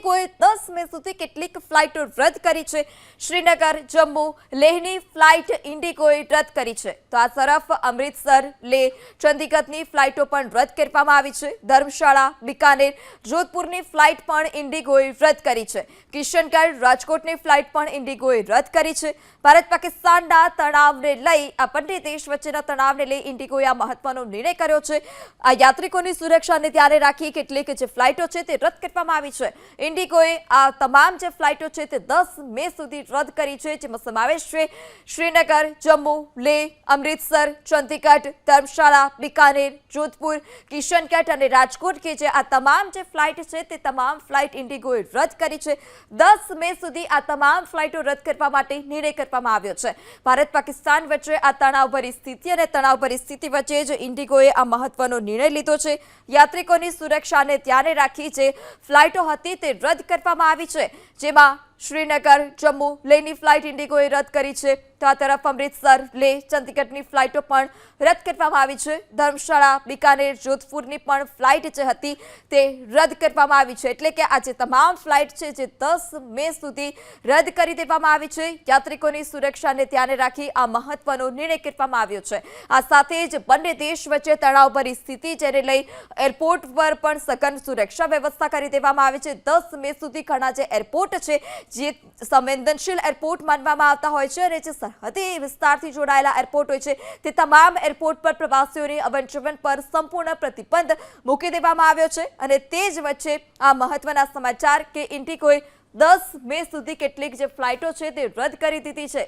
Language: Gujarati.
ઇન્ડિગોએ 10 મે સુધી કેટલીક ફ્લાઇટો રદ કરી છે। શ્રીનગર, જમ્મુ, લેહની ફ્લાઇટ ઇન્ડિગોએ રદ કરી છે, તો આ તરફ અમૃતસર, લેહ, ચંદીગઢની ફ્લાઇટો પણ રદ કરવામાં આવી છે। ધર્મશાળા, બિકાનેર, જોધપુરની ફ્લાઇટ પણ ઇન્ડિગોએ રદ કરી છે। કિશનગઢ, રાજકોટની ફ્લાઇટ પણ ઇન્ડિગોએ રદ કરી છે। ભારત પાકિસ્તાનના તણાવને લઈ આ બંને દેશ વચ્ચેના તણાવને લઈ ઇન્ડિગોએ આ મહત્વનો નિર્ણય કર્યો છે। આ યાત્રિકોની સુરક્ષાને ધ્યાને રાખી કેટલીક જે ફ્લાઇટો છે તે રદ કરવામાં આવી છે। ઇન્ડિગોએ આ તમામ જે ફ્લાઇટો છે તે 10 મે સુધી રદ કરી છે, જેમાં સમાવેશ છે શ્રીનગર, જમ્મુ, લેહ, અમૃતસર, ચંદીગઢ, ધર્મશાળા, બિકાનેર, જોધપુર, કિશનગઢ અને રાજકોટ કે જે આ તમામ જે ફ્લાઇટ છે તે તમામ ફ્લાઇટ ઇન્ડિગોએ રદ કરી છે। 10 મે સુધી આ તમામ ફ્લાઇટો રદ કરવા માટે નિર્ણય કરવામાં આવ્યો છે। ભારત પાકિસ્તાન વચ્ચે આ તણાવભરી સ્થિતિ અને તણાવભરી સ્થિતિ વચ્ચે જ ઇન્ડિગોએ આ મહત્વનો નિર્ણય લીધો છે। યાત્રિકોની સુરક્ષાને ધ્યાને રાખી જે ફ્લાઇટો હતી તે રદ કરવામાં આવી છે, જેમાં શ્રીનગર, જમ્મુ, લેહની ફ્લાઇટ ઇન્ડિગોએ રદ કરી છે, તો આ તરફ અમૃતસર, લેહ, ચંદીગઢની ફ્લાઇટો પણ રદ કરવામાં આવી છે। ધર્મશાળા, બિકાનેર, જોધપુરની પણ ફ્લાઇટ જે હતી તે રદ કરવામાં આવી છે, એટલે કે આ જે તમામ ફ્લાઇટ છે જે 10 મે સુધી રદ કરી દેવામાં આવી છે। યાત્રિકોની સુરક્ષાને ધ્યાને રાખી આ મહત્વનો નિર્ણય કરવામાં આવ્યો છે। આ સાથે જ બંને દેશ વચ્ચે તણાવભરી સ્થિતિ જેને લઈ એરપોર્ટ પર પણ સઘન સુરક્ષા વ્યવસ્થા કરી દેવામાં આવી છે। 10 મે સુધી ઘણા જે એરપોર્ટ છે જે સંવેદનશીલ એરપોર્ટ માનવામાં આવતા હોય છે અને જે સરહદી વિસ્તારથી જોડાયેલા એરપોર્ટ હોય છે તે તમામ એરપોર્ટ પર પ્રવાસીઓની અવરજવર પર સંપૂર્ણ પ્રતિબંધ મૂકી દેવામાં આવ્યો છે। અને તે જ વચ્ચે આ મહત્વના સમાચાર કે ઇન્ડિગોએ 10 મે સુધી કેટલીક જે ફ્લાઇટો છે તે રદ કરી દીધી છે।